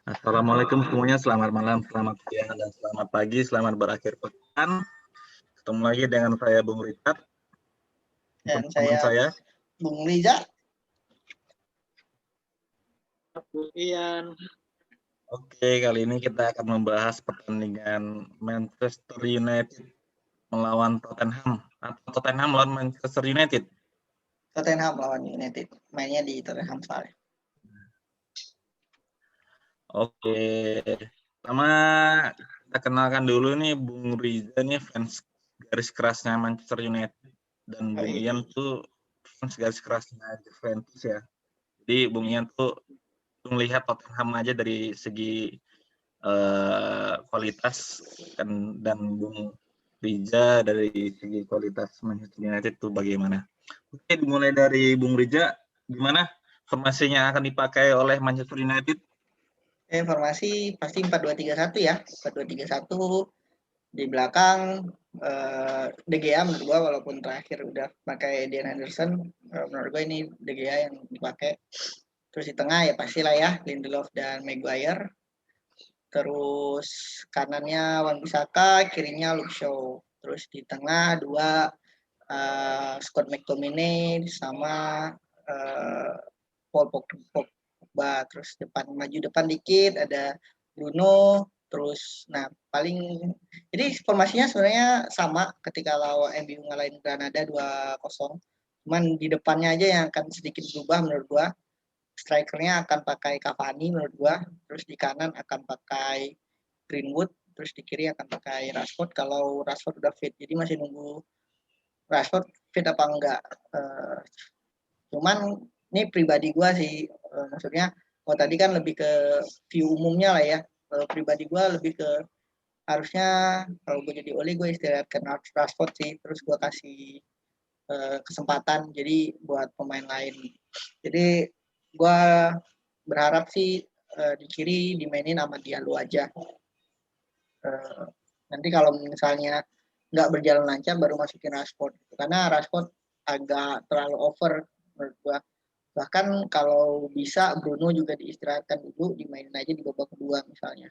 Assalamualaikum semuanya, selamat malam, selamat siang, dan selamat pagi, selamat berakhir pekan. Ketemu lagi dengan saya Bung Richard, Dan teman saya. Bung Riza. Bung Ian. Oke, kali ini kita akan membahas pertandingan Manchester United melawan Tottenham, atau Tottenham melawan Manchester United. Tottenham lawan United, mainnya di Tottenham soalnya. Oke, pertama kita kenalkan dulu nih Bung Riza nih fans garis kerasnya Manchester United, dan Bung Ian tuh fans garis kerasnya Juventus ya. Jadi Bung Ian tuh melihat Tottenham aja dari segi kualitas dan Bung Riza dari segi kualitas Manchester United tuh bagaimana? Oke, dimulai dari Bung Riza, gimana formasinya akan dipakai oleh Manchester United? Formasi pasti 4-2-3-1 ya. 4-2-3-1 di belakang De Gea menurut gua, walaupun terakhir udah pakai Dean Henderson, menurut gua ini De Gea yang dipakai. Terus di tengah ya pastilah ya Lindelof dan Maguire. Terus kanannya Wan-Bissaka, kirinya Luke Shaw. Terus di tengah dua Scott McTominay sama Paul Pogba. Terus maju depan dikit ada Bruno. Terus jadi formasinya sebenarnya sama ketika lawan MU ngalahin Granada 2-0. Cuman di depannya aja yang akan sedikit berubah menurut gua. Strikernya akan pakai Cavani menurut gua. Terus di kanan akan pakai Greenwood. Terus di kiri akan pakai Rashford kalau Rashford udah fit. Jadi masih nunggu Rashford fit apa enggak. Cuman ini pribadi gue sih, maksudnya kalau tadi kan lebih ke view umumnya lah ya. Kalau pribadi gue lebih ke harusnya kalau gue jadi Oli gue istirahatkan Rashford sih, terus gue kasih kesempatan jadi buat pemain lain. Jadi gue berharap sih di kiri dimainin sama Diallo aja. Nanti kalau misalnya nggak berjalan lancar baru masukin Rashford, karena Rashford agak terlalu over menurut gua. Bahkan kalau bisa Bruno juga diistirahatkan dulu, dimainin aja di babak kedua misalnya.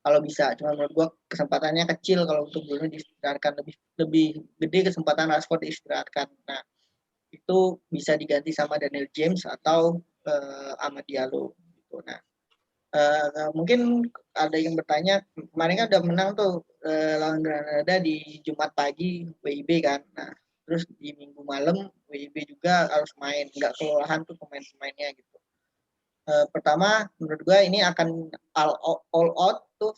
Kalau bisa, cuma menurut gua kesempatannya kecil kalau untuk Bruno diistirahatkan, lebih gede kesempatan Rashford diistirahatkan. Nah, itu bisa diganti sama Daniel James atau Amad Diallo gitu. Nah, mungkin ada yang bertanya, kemarin kan udah menang tuh lawan Granada di Jumat pagi WIB kan. Nah, terus di Minggu malam WIB juga harus main, nggak kelelahan tuh pemain-pemainnya gitu. Pertama, menurut gue ini akan all out tuh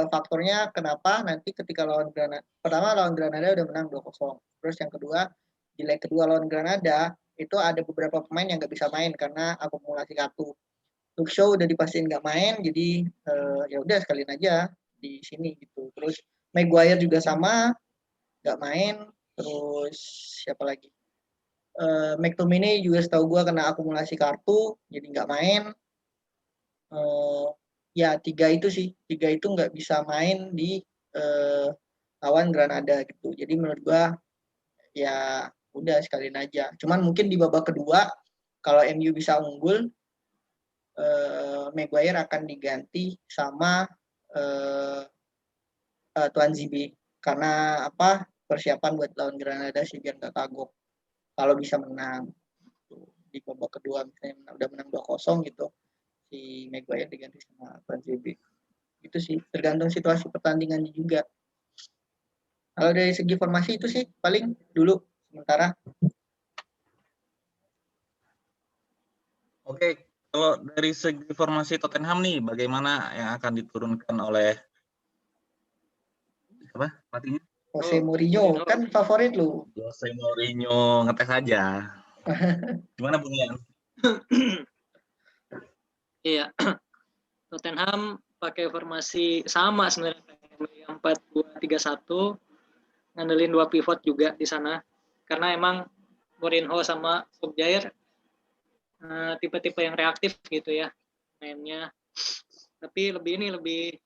faktornya kenapa nanti ketika lawan Granada. Pertama lawan Granada udah menang 2-0. Terus yang kedua, di leg kedua lawan Granada itu ada beberapa pemain yang nggak bisa main karena akumulasi kartu. Luke Shaw udah dipastiin nggak main, jadi ya udah sekalian aja di sini gitu. Terus Maguire juga sama nggak main. Terus siapa lagi? McTominay juga setahu gue kena akumulasi kartu, jadi nggak main. Ya tiga itu nggak bisa main di lawan Granada gitu. Jadi menurut gue ya udah sekalian aja. Cuman mungkin di babak kedua kalau MU bisa unggul, Maguire akan diganti sama Tuan Zibi karena apa, persiapan buat lawan Granada sih biar nggak kagok kalau bisa menang di babak kedua, misalnya udah menang 2-0 gitu, si Maguire diganti sama Tuan Zibi. Itu sih tergantung situasi pertandingannya juga. Kalau dari segi formasi itu sih paling dulu sementara. Oke, kalau dari segi formasi Tottenham nih, bagaimana yang akan diturunkan oleh apa pelatihnya? Jose Mourinho kan favorit lu. Jose Mourinho, ngetes aja. Gimana Bung Ian? Iya, Tottenham pakai formasi sama sebenarnya, 4-2-3-1, ngandelin 2 pivot juga di sana. Karena emang Mourinho sama Solskjaer tipe-tipe yang reaktif gitu ya mainnya. Tapi lebih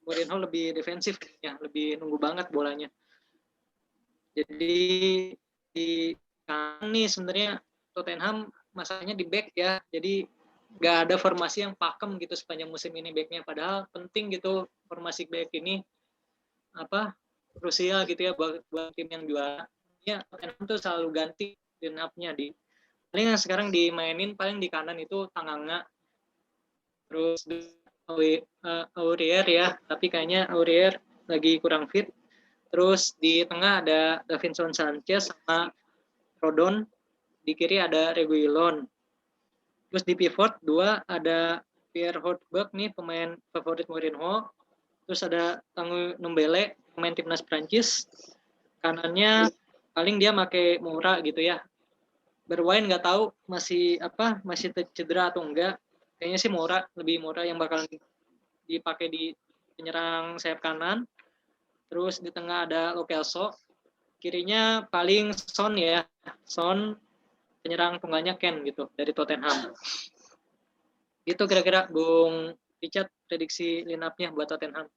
Mourinho lebih defensif ya, lebih nunggu banget bolanya. Jadi di kanan nih sebenarnya Tottenham masalahnya di back ya. Jadi nggak ada formasi yang pakem gitu sepanjang musim ini backnya, padahal penting gitu formasi back ini krusial gitu ya buat tim yang juara. Ya, Tottenham tuh selalu ganti line up-nya paling yang sekarang dimainin paling di kanan itu Tanganga, terus Aurier ya, tapi kayaknya Aurier lagi kurang fit. Terus di tengah ada Davinson Sanchez sama Rodon, di kiri ada Reguilon. Terus di pivot 2 ada Pierre Højbjerg nih, pemain favorit Mourinho. Terus ada Tanguy Ndombele, pemain timnas Prancis. Kanannya paling dia pakai Moura gitu ya. Berwain nggak tahu masih cedera atau enggak. Kayaknya sih lebih Moura yang bakal dipakai di penyerang sayap kanan. Terus di tengah ada Lo Celso. Kirinya paling Son ya. Son, penyerang tunggalnya Ken gitu dari Tottenham. Gitu kira-kira Bung Richard prediksi line up-nya buat Tottenham.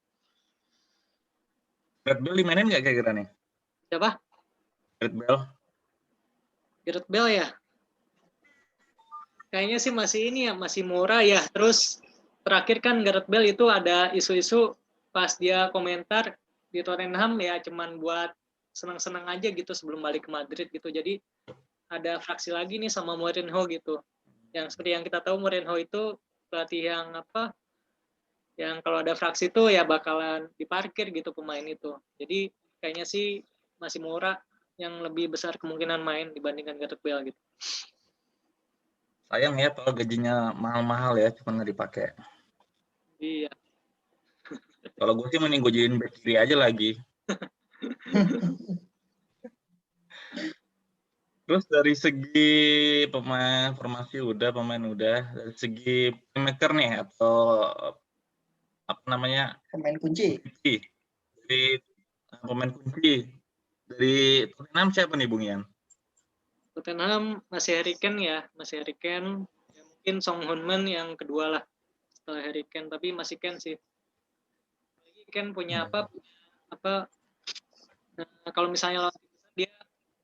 Gareth Bale dimainin nggak kira-kira nih? Siapa? Gareth Bale ya? Kayaknya sih masih Moura ya. Terus terakhir kan Gareth Bale itu ada isu-isu pas dia komentar di Tottenham ya cuman buat senang-senang aja gitu sebelum balik ke Madrid gitu. Jadi ada fraksi lagi nih sama Mourinho gitu. Yang seperti yang kita tahu Mourinho itu pelatih yang yang kalau ada fraksi itu ya bakalan diparkir gitu pemain itu. Jadi kayaknya sih masih Moura yang lebih besar kemungkinan main dibandingkan Gareth Bale gitu. Sayang ya kalau gajinya mahal-mahal ya, cuma nggak dipakai. Iya. Kalau gue sih mending gue jadiin back kiri aja lagi. Terus dari segi pemain formasi pemain udah. Dari segi playmaker nih atau pemain kunci. Dari pemain kunci dari Tottenham siapa nih Bung Ian? Tottenham masih Harry Kane ya. Ya, mungkin Son Heung-min yang kedua lah setelah Harry Kane, tapi masih Kane sih. Kane punya kalau misalnya lawan dia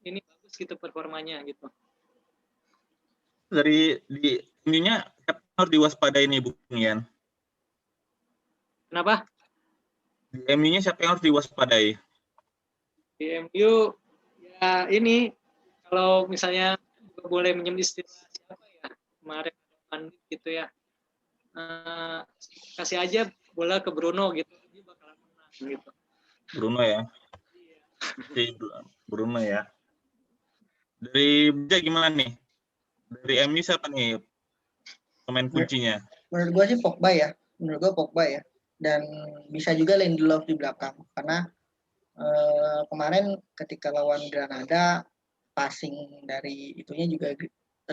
ini bagus gitu performanya gitu. Dari di MU-nya harus diwaspadai nih Bung Ian. Kenapa? Di MU-nya siapa yang harus diwaspadai? Di MU ya ini kalau misalnya boleh minjem istilah siapa ya kemarin Pandit gitu ya, kasih aja bola ke Bruno gitu, dia bakalan menang gitu. Bruno ya. Si Bruno ya. Dari Bija gimana nih? Dari MU siapa nih pemain kuncinya? Menurut gue sih Pogba ya. Dan bisa juga Lindelof di belakang. Karena kemarin ketika lawan Granada, passing dari itunya juga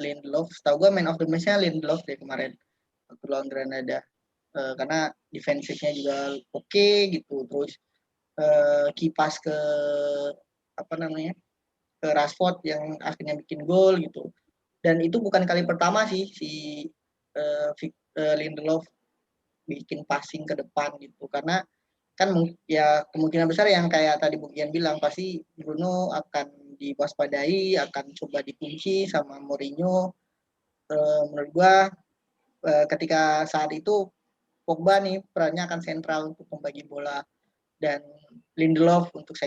Lindelof. Setahu gue man of the match-nya Lindelof deh kemarin waktu lawan Granada. Karena defensifnya juga oke gitu. Terus kipas ke ke Rashford yang akhirnya bikin gol gitu. Dan itu bukan kali pertama sih si Lindelof bikin passing ke depan gitu. Karena kan ya kemungkinan besar yang kayak tadi Bu Gian bilang pasti Bruno akan diwaspadai, akan coba dikunci sama Mourinho. Menurut gua ketika saat itu Pogba nih perannya akan sentral untuk membagi bola dan Lindelof untuk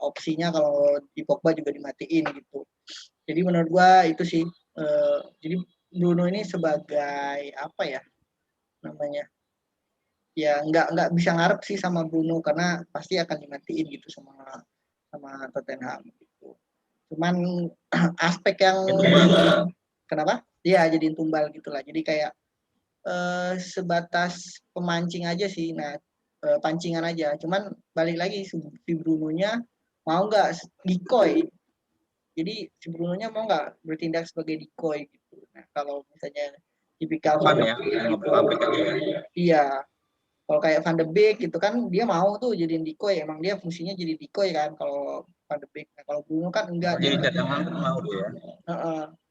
opsinya kalau di Pogba juga dimatiin gitu. Jadi menurut gua itu sih. Jadi Bruno ini sebagai ya nggak bisa ngarep sih sama Bruno karena pasti akan dimatiin gitu sama Tottenham gitu. Cuman aspek yang kenapa? Ya jadiin tumbal gitulah. Jadi kayak sebatas pemancing aja sih. Nah, pancingan aja. Cuman balik lagi si Bruno-nya mau nggak decoy. Jadi si Bruno-nya mau nggak bertindak sebagai decoy gitu. Nah, kalau misalnya tipikal Van de Beek iya. Kalau kayak Van de Beek gitu kan dia mau tuh jadiin decoy, emang dia fungsinya jadi decoy kan kalau Van de Beek. Nah, kalau Bruno kan enggak. Jadi cadangan tuh mau dia.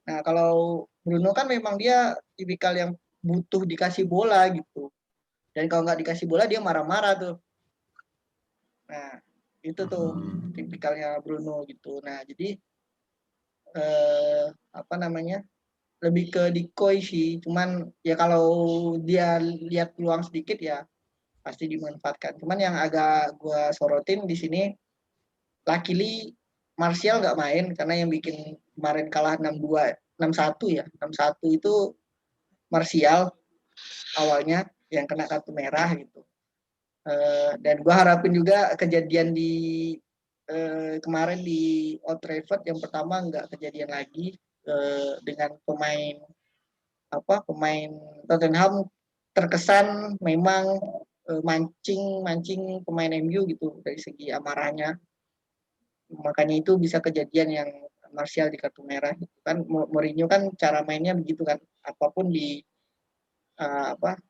Nah, kalau Bruno kan memang dia tipikal yang butuh dikasih bola gitu. Dan kalau nggak dikasih bola dia marah-marah tuh. Nah, itu tuh tipikalnya Bruno gitu. Nah, jadi lebih ke decoy sih. Cuman ya kalau dia lihat peluang sedikit ya pasti dimanfaatkan. Cuman yang agak gue sorotin di sini, luckily Martial nggak main karena yang bikin kemarin kalah 6-2, 6-1 ya. 6-1 itu Martial awalnya yang kena kartu merah gitu. Dan gue harapin juga kejadian di kemarin di Old Trafford yang pertama nggak kejadian lagi dengan pemain Tottenham terkesan memang mancing pemain MU gitu dari segi amarahnya. Makanya itu bisa kejadian yang Martial di kartu merah gitu kan. Mourinho kan cara mainnya begitu kan, apapun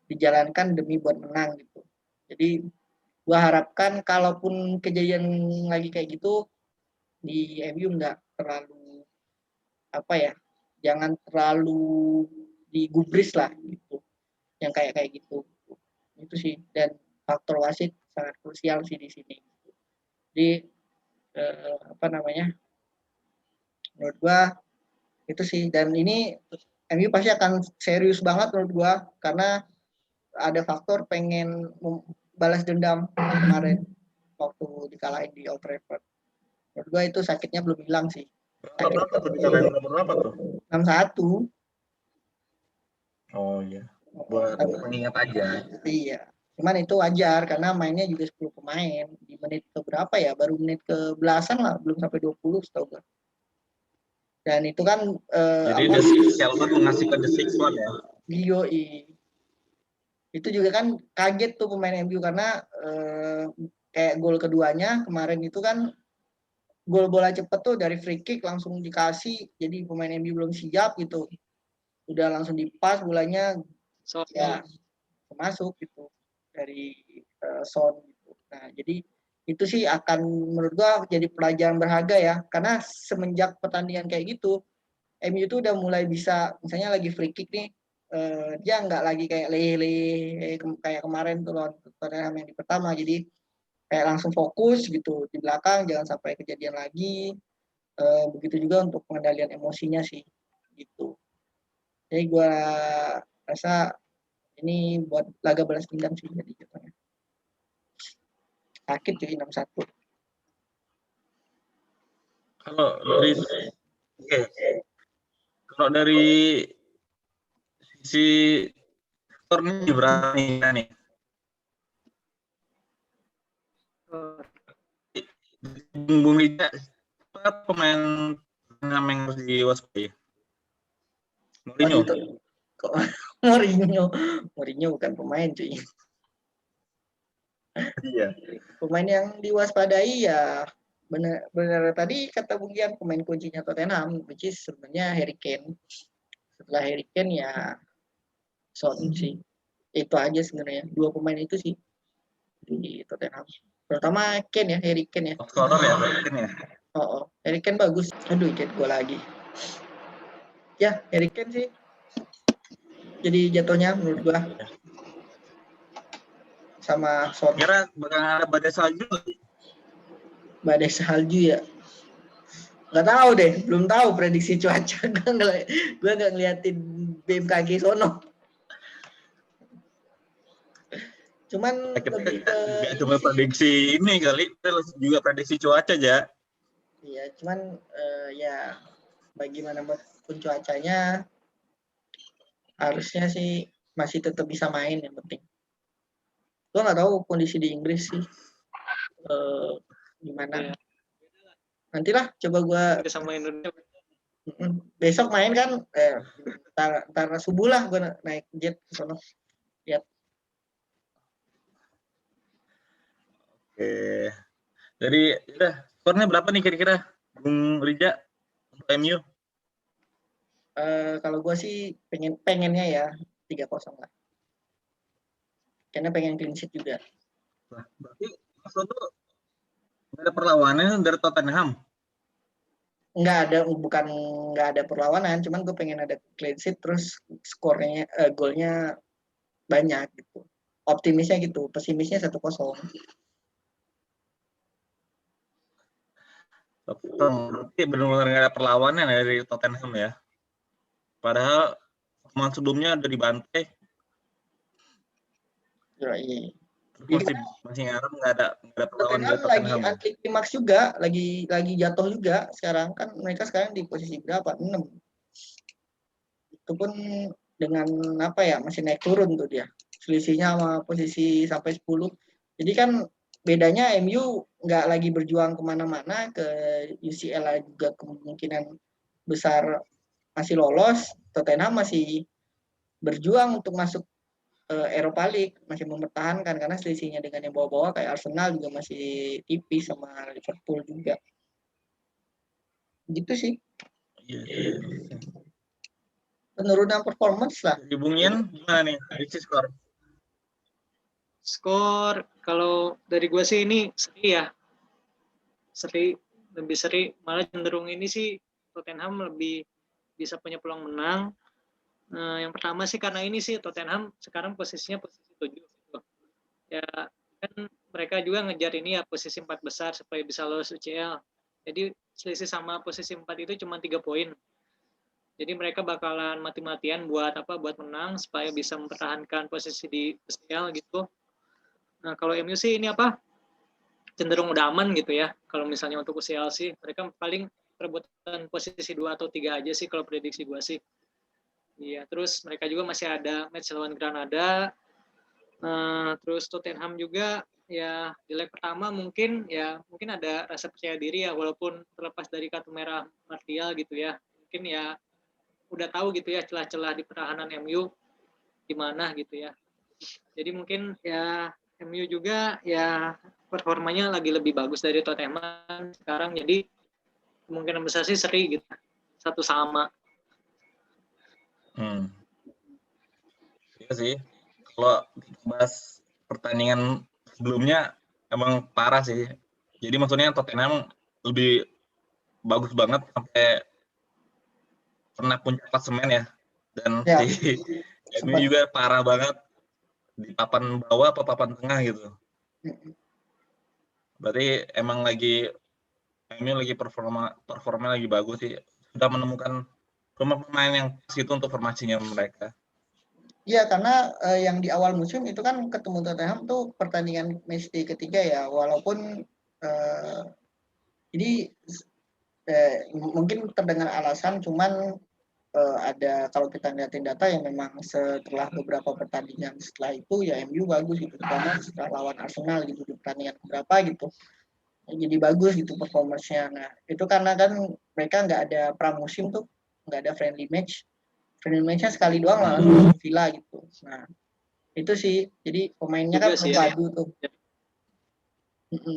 dijalankan demi buat menang gitu. Jadi gua harapkan kalaupun kejadian lagi kayak gitu di MU nggak terlalu jangan terlalu digubris lah gitu, yang kayak gitu itu sih. Dan faktor wasit sangat krusial sih di sini. Jadi menurut gua itu sih. Dan ini MU pasti akan serius banget menurut gua karena ada faktor pengen balas dendam kemarin waktu dikalahin di Old Trafford. Menurut gua itu sakitnya belum hilang sih. Berapa tuh dikalahin berapa tuh? 6-1. Oh iya. Buat mengingat aja. Iya. Cuman itu wajar karena mainnya juga 10 pemain. Di menit ke berapa ya? Baru menit ke belasan lah, belum sampai 20 setahu gue. Dan itu kan jadi The Six One mengasihkan The Six One ya. Gioi. Itu juga kan kaget tuh pemain MU karena kayak gol keduanya kemarin itu kan gol bola cepet tuh dari free kick langsung dikasih. Jadi pemain MU belum siap gitu. Udah langsung dipas bolanya ya masuk gitu dari Son gitu. Nah, jadi itu sih akan menurut gua jadi pelajaran berharga ya, karena semenjak pertandingan kayak gitu MU itu udah mulai bisa, misalnya lagi free kick nih, dia nggak lagi kayak lele kayak kemarin tuh lawan Tottenham yang di pertama. Jadi kayak langsung fokus gitu di belakang, jangan sampai kejadian lagi. Begitu juga untuk pengendalian emosinya sih gitu. Jadi gua rasa ini buat laga balas dendam sih jadi jatuhnya. Sakit jadi 6-1. Kalau dari kalau dari sisi turnya berani nih. Bung Liga, apa pemain yang harus diwaspadai? Mourinho. Mourinho bukan pemain cuy. Iya. Pemain yang diwaspadai ya benar tadi kata Bung Gian, pemain kuncinya Tottenham, which is sebenarnya Harry Kane. Setelah Harry Kane ya Son sih. Itu aja sebenarnya. Dua pemain itu sih di Tottenham. Terutama Kane ya, Harry Kane ya. Scorer ya, Kane ya. Oh, Harry Kane bagus. Aduh, ikut gua lagi. Ya, Harry Kane sih. Jadi jatuhnya menurut gua sama Son. Kira bakal ada badai salju. Badai salju ya. Nggak tahu deh, belum tahu prediksi cuaca. Gue nggak ngeliatin BMKG sono. Cuman Kita lebih ke cuma prediksi ini kali, kita juga prediksi cuaca aja. Iya, cuman ya bagaimanapun cuacanya harusnya sih masih tetap bisa main yang penting. Gue nggak tahu kondisi di Inggris sih gimana. Nantilah coba gue sama Indonesia. Besok main kan, ntar subuh lah gue naik jet ke sono. Lihat. Oke. Jadi udah skornya berapa nih kira-kira Bung Rija untuk MU? Kalau gue sih pengennya ya 3-0 lah. Karena pengen clean sheet juga. Nah, berarti maksud tuh ada perlawanan dari Tottenham? Nggak ada perlawanan, cuman gue pengen ada clean sheet terus skornya golnya banyak gitu. Optimisnya gitu, pesimisnya 1-0. Berarti benar-benar nggak ada perlawanan dari Tottenham ya? Padahal pertemuan sebelumnya udah dibantai, Iya. terus masih ngarep nggak ada perlawanan dari Tottenham lagi Tottenham. anti klimaks juga, lagi jatuh juga sekarang kan mereka sekarang di posisi berapa? 6. Itu pun dengan apa ya masih naik turun tuh dia. Selisihnya sama posisi sampai 10. Jadi kan bedanya MU nggak lagi berjuang kemana-mana ke UCL juga kemungkinan besar masih lolos. Tottenham masih berjuang untuk masuk Europa League, masih mempertahankan karena selisihnya dengan yang bawah-bawah kayak Arsenal juga masih tipis sama Liverpool juga. Gitu sih. Iya. Penurunan performance lah. Di Bung Ian gimana nih? Prediksi skor? Skor kalau dari gue sih ini seri ya. Lebih seri. Malah cenderung ini sih Tottenham lebih bisa punya peluang menang. Yang pertama sih karena ini sih Tottenham sekarang posisinya posisi 7 gitu. Ya kan mereka juga ngejar ini ya posisi 4 besar supaya bisa lolos UCL. Jadi selisih sama posisi 4 itu cuma 3 poin. Jadi mereka bakalan mati-matian buat menang supaya bisa mempertahankan posisi di UCL gitu. Nah, kalau MU sih ini cenderung udah aman gitu ya. Kalau misalnya untuk UCL sih mereka paling perebutan posisi 2 atau 3 aja sih kalau prediksi gua sih. Iya, terus mereka juga masih ada match lawan Granada. Terus Tottenham juga ya di leg pertama mungkin ada rasa percaya diri ya walaupun terlepas dari kartu merah Martial gitu ya. Mungkin ya udah tahu gitu ya celah-celah di pertahanan MU gimana gitu ya. Jadi mungkin ya MU juga ya performanya lagi lebih bagus dari Tottenham sekarang, jadi kemungkinan besar sih seri gitu. 1-1. Iya sih. Kalau bahas pertandingan sebelumnya emang parah sih. Jadi maksudnya Tottenham lebih bagus banget sampai pernah puncak klasemen ya. Dan Ya. si MU juga parah banget di papan bawah atau papan tengah gitu. Berarti emang MU lagi performa lagi bagus sih. Sudah menemukan pemain yang pas itu untuk formasinya mereka. Iya, karena yang di awal musim itu kan ketemu Tottenham tuh pertandingan match day ketiga ya, walaupun jadi mungkin terdengar alasan, cuman ada kalau kita lihatin data yang memang setelah beberapa pertandingan setelah itu ya MU bagus gitu, terutama setelah lawan Arsenal gitu di pertandingan berapa gitu, jadi bagus gitu performanya. Nah itu karena kan mereka nggak ada pramusim tuh, nggak ada friendly match-nya sekali doang lawan Villa gitu. Nah itu sih, jadi pemainnya kan belum padu tuh,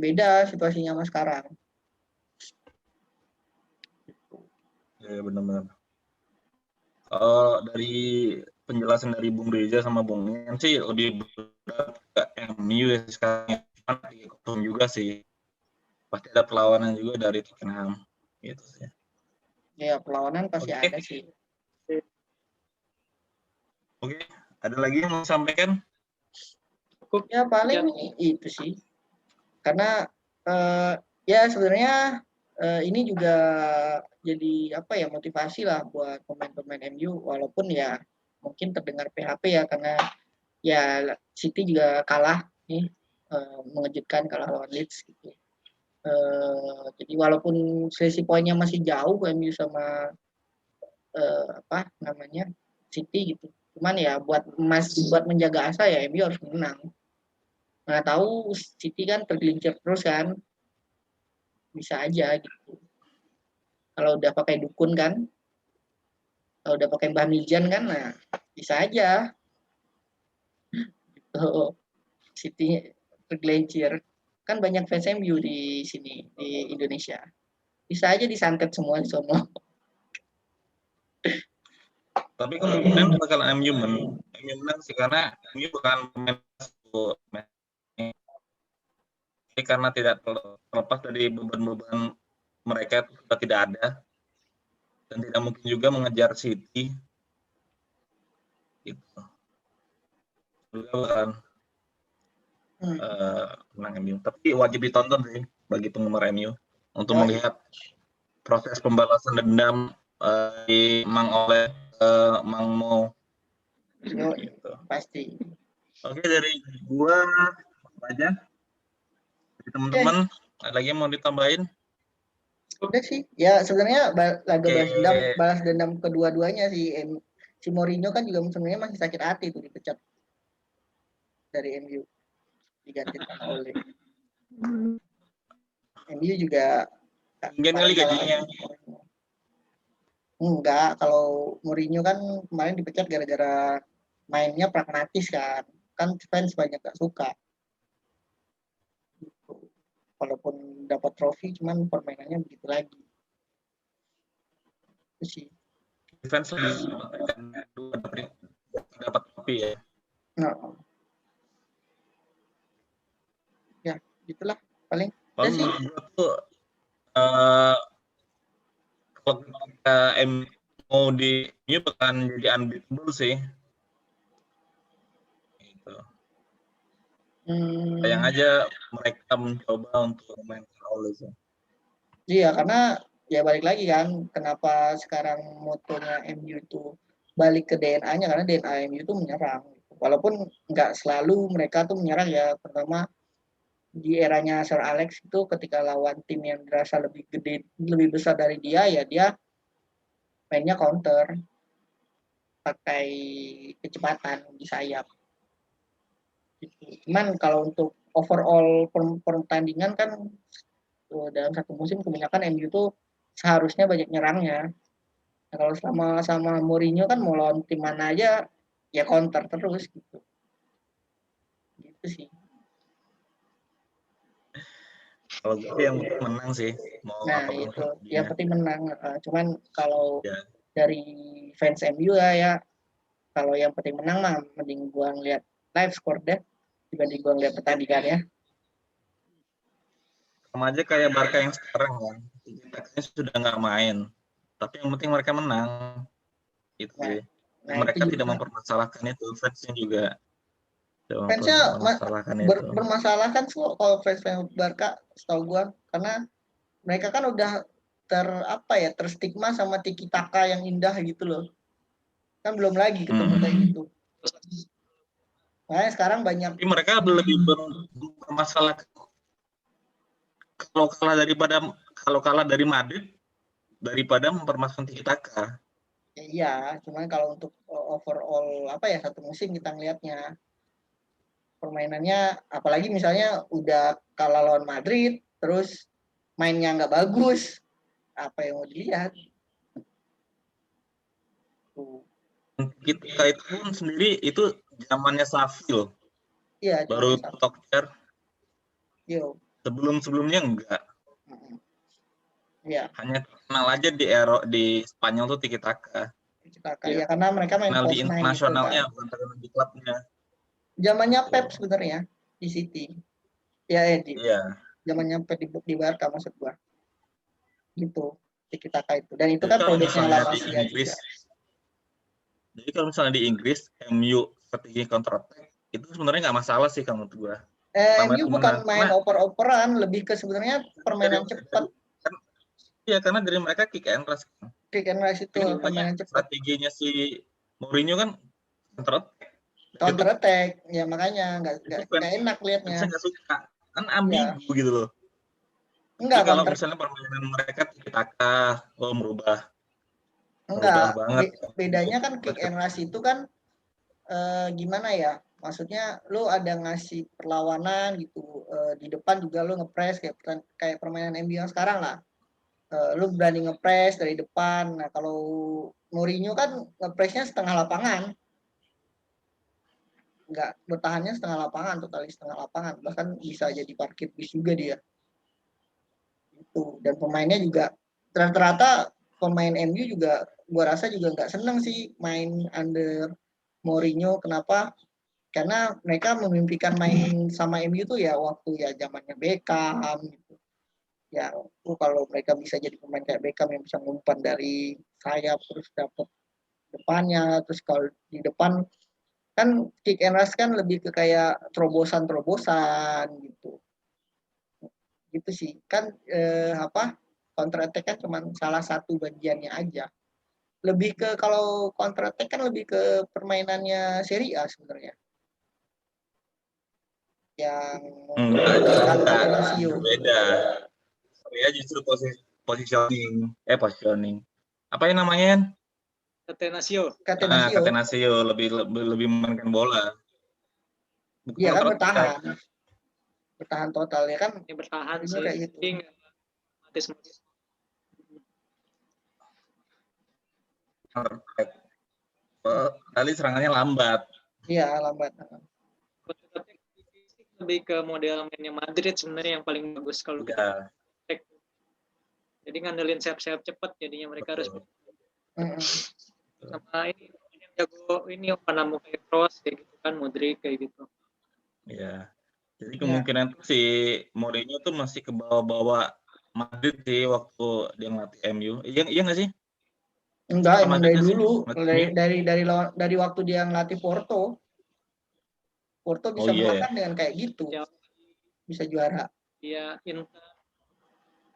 beda situasinya sama sekarang. Ya benar-benar. Dari penjelasan dari Bung Reza sama Bung Ian sih lebih berat ke MU ya sekarang, cuman juga sih pasti ada perlawanan juga dari Tottenham gitu sih. Ya perlawanan pasti ada sih. Oke, ada lagi yang mau sampaikan? Ya paling itu sih, karena ya sebenarnya ini juga jadi motivasi lah buat pemain-pemain MU, walaupun ya mungkin terdengar PHP ya, karena ya City juga kalah nih, mengejutkan kalah lawan Leeds gitu. Jadi walaupun selisih poinnya masih jauh MU sama City gitu, cuman ya buat menjaga asa ya MU harus menang. Nggak tahu City kan tergelincir terus kan, bisa aja gitu. Kalau udah pakai dukun kan, kalau udah pakai Mbah Mijan kan, nah bisa aja. City tergelincir. Kan banyak fans MU di sini di Indonesia. Bisa aja disantet semua di sono. Tapi kemungkinan bakal MU menang sih, karena MU bukan pemain karena tidak terlepas dari beban-beban mereka sudah tidak ada dan tidak mungkin juga mengejar City gitu. Juga bukan menang MU, tapi wajib ditonton sih bagi penggemar MU untuk melihat proses pembalasan dendam di Mang Oleh ke Mang Mo. Yo, Gitu. pasti. Oke, dari gua apa aja? Dari teman-teman ada lagi yang mau ditambahin? Udah sih. Ya sebenarnya laga Oke. balas dendam kedua-duanya si Mourinho kan juga sebenarnya masih sakit hati tuh dipecat dari MU digantikan oleh MU juga Mungkin kali gajinya. Enggak, kalau Mourinho kan kemarin dipecat gara-gara mainnya pragmatis kan. Kan fans banyak gak suka. Gitu. Walaupun dapat trofi, cuman permainannya begitu lagi. Itu sih. Defense lebih dapat trofi ya. Nah, ya gitulah paling. Kalau Ya sih. menurut gua tuh kalau ketika mau di ini bakalan jadi unbeatable sih. Gitu. Sayang aja mereka mencoba untuk main Raul sih. Iya, karena ya balik lagi kan, kenapa sekarang motonya MU itu balik ke DNA-nya, karena DNA MU itu menyerang. Walaupun nggak selalu mereka tuh menyerang ya, pertama di eranya Sir Alex itu ketika lawan tim yang dirasa lebih gede, lebih besar dari dia, ya dia mainnya counter, pakai kecepatan di sayap. Cuman kalau untuk overall pertandingan kan dalam satu musim kebanyakan MU tuh seharusnya banyak nyerangnya. Nah, kalau sama Mourinho kan mau lawan tim mana aja ya counter terus gitu. Gitu sih. Kalau gue yang penting menang sih. Mau Nah, apapun itu yang penting menang. Cuman kalau ya. dari fans MU ya kalau yang penting menang mah mending gua ngeliat live score deh dibanding gua ngeliat pertandingannya. Sama aja kayak Barca yang sekarang kan. Kita sudah nggak main. Tapi yang penting mereka menang. Itu sih. Nah, Mereka itu tidak juga. mempermasalahkan itu. Fansnya juga tidak Fansnya mempermasalahkan itu. bermasalah kan kalau fans Barca setahu gua karena mereka kan udah terstigma sama tiki taka yang indah gitu loh. Kan belum lagi ketemu kayak gitu. Nah, sekarang banyak. Tapi mereka lebih bermasalah kalau kalah dari Madrid daripada mempermasalahkan tiki taka. Ya, iya, cuman kalau untuk overall satu musim kita ngelihatnya permainannya, apalagi misalnya udah kalah lawan Madrid, terus mainnya nggak bagus, apa yang mau dilihat? Kita itu pun sendiri itu zamannya Xavi loh. Iya, baru Tokcer. Sebelumnya enggak. Iya. Hanya terkenal aja di Spanyol tuh tiki taka. Ya karena mereka main di false nine internasionalnya, gitu kan. bukan terkenal di klubnya. Zamannya Pep sebenarnya di City. Ya, Iya. Zamannya Pep di Barca maksud gua. Gitu. Tiki taka itu. Dan itu Jadi kan kalau produknya misalnya La di Masia Inggris, juga. jadi kalau misalnya di Inggris MU strategi counter attack itu sebenarnya nggak masalah sih kalau menurut gua. MU bukan main oper-operan, lebih ke sebenarnya permainan cepat. Iya, karena dari mereka kick and rush. Kick and rush itu permainan cepat. Strateginya si Mourinho kan counter attack. Ya makanya nggak enak liatnya. Saya nggak suka. Kan ambigu gitu loh. Enggak, kalau misalnya permainan mereka tiki taka, merubah banget. Bedanya kan kick and rush itu kan gimana ya? Maksudnya lu ada ngasih perlawanan gitu di depan juga lu ngepres kayak permainan MU yang sekarang lah. Lu berani ngepres dari depan. Nah, kalau Mourinho kan ngepresnya setengah lapangan. Enggak, bertahannya setengah lapangan, totalis setengah lapangan. Bahkan bisa jadi parkir bis juga dia. Itu. Dan pemainnya juga rata-rata pemain MU juga gua rasa juga nggak seneng sih main under Mourinho. Kenapa? Karena mereka memimpikan main sama MU tuh ya waktu ya zamannya Beckham gitu. Ya, kalau mereka bisa jadi pemain kayak Beckham yang bisa ngumpan dari sayap terus dapat depannya, terus kalau di depan kan kick and rush kan lebih ke kayak terobosan gitu. Gitu sih. Kan counter attack kan cuma salah satu bagiannya aja. lebih ke kalau Counter Attack kan lebih ke permainannya Serie A sebenarnya. Yang Catenaccio. Beda. Saya justru positioning. Apa yang namanya? Catenaccio. Catenaccio. Lebih memainkan bola. Bukan Iya kan Counter bertahan. Attack. Bertahan total ya kan. Ini bertahan Bener sih. kayak gitu. Tapi nggak otomatis. Counter Attack. Kali serangannya lambat. Iya, lambat. Counter Attack lebih ke model mainnya Madrid sebenarnya yang paling bagus kalau kita Ya, cek. Jadi ngandelin sayap-sayap cepat jadinya mereka harus Mm-mm. sama ini yang jago ini Panamu kayak Kroos kayak gitu kan, Modric kayak gitu. ya. Jadi kemungkinan tuh si Mourinho tuh masih ke bawah-bawah Madrid sih waktu dia ngelatih MU. Iya nggak sih? Enggak, Sama emang dari Madrid nggak sih? dulu, Madrid. dari waktu dia ngelatih Porto bisa iya menang kan dengan kayak gitu, Ya, bisa juara. ya Inter.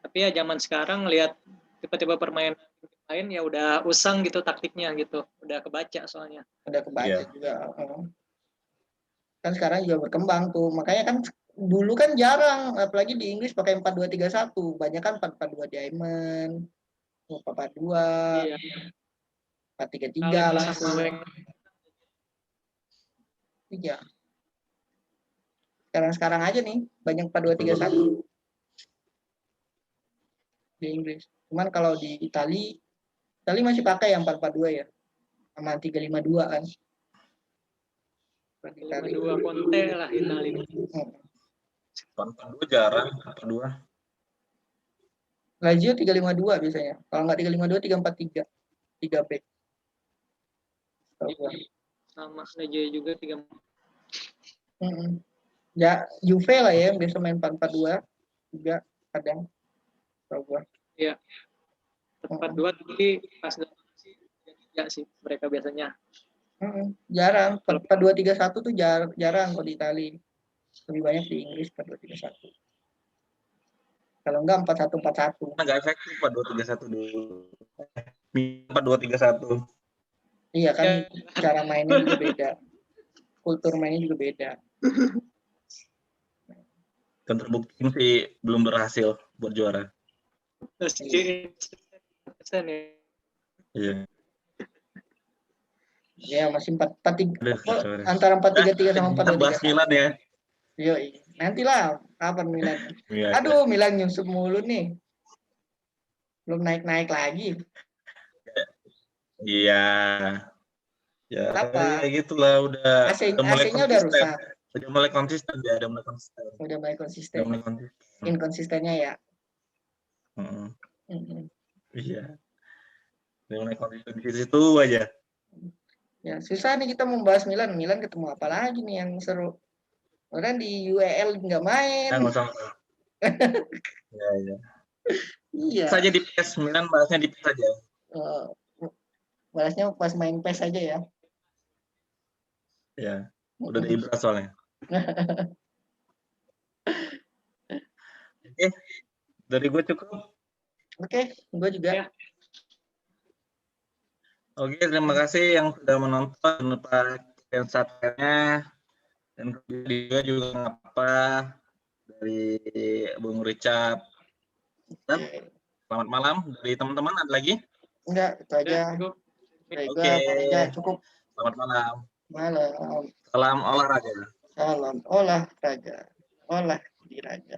Tapi ya zaman sekarang lihat tiba-tiba permainan lain ya udah usang gitu taktiknya gitu. Udah kebaca soalnya. Udah kebaca Iya. juga. Kan sekarang juga berkembang tuh. Makanya kan dulu kan jarang, apalagi di Inggris pakai 4-2-3-1. Banyak kan 4-4-2 Diamond, 4-4-2, Iya. 4-3-3 Alex langsung. sama Wenger. Iya. Sekarang aja nih banyak 4-2-3-1 di Inggris. Cuman kalau di Itali masih pakai yang 4-4-2 ya. Sama 3-5-2 kan. 5-2 Conte lah Italia. 4-4-2 jarang, 4-2. Lazio 3-5-2 biasanya. Kalau nggak 3-5-2, 3-4-3. 3 back. Sama Lazio juga 3. Ya, Juve lah ya, biasa main 4-4-2 juga kadang. Iya. 4-4-2 tapi pas sih 3 sih mereka biasanya. Jarang. 4-2-3-1 tuh jarang kalau di Itali. Lebih banyak di Inggris 4-2-3-1. Kalau enggak 4-1-4-1. Agak efektif 4-2-3-1 dulu. 4-2-3-1. Iya kan, cara mainnya juga beda. Kultur mainnya juga beda. Dan terbukti sih belum berhasil buat juara. Iya. Ya masih 4-3 antara 4-3-3 sama 4-2-3. Kita bahas Milan ya. Yo, nantilah kapan Milan. Aduh, Milan nyusup mulu nih. Belum naik-naik lagi. Iya. Ya, apa? ya gitulah udah mulai AC-nya udah rusak. Udah mulai konsisten ya, udah mulai konsisten. Inkonsistennya ya. Iya. Udah mulai konsisten di situ aja. Ya, susah nih kita membahas Milan. Milan ketemu apa lagi nih yang seru? Orang di UEL nggak main. Nggak usah. Iya. Iya. Saja di PES, Milan bahasnya di PES aja. Bahasnya pas main PES aja ya. Ya, udah ada Ibra soalnya. Oke, dari gue cukup. Oke, gue juga. Oke, terima kasih yang sudah menonton. Jangan lupa subscribe-nya. Dan juga ngapa dari Bung Richard. Selamat malam dari teman-teman. Ada lagi? Enggak, itu aja. Oke. Cukup. Selamat malam. Malam. Salam olahraga. Salam olahraga. Olahraga.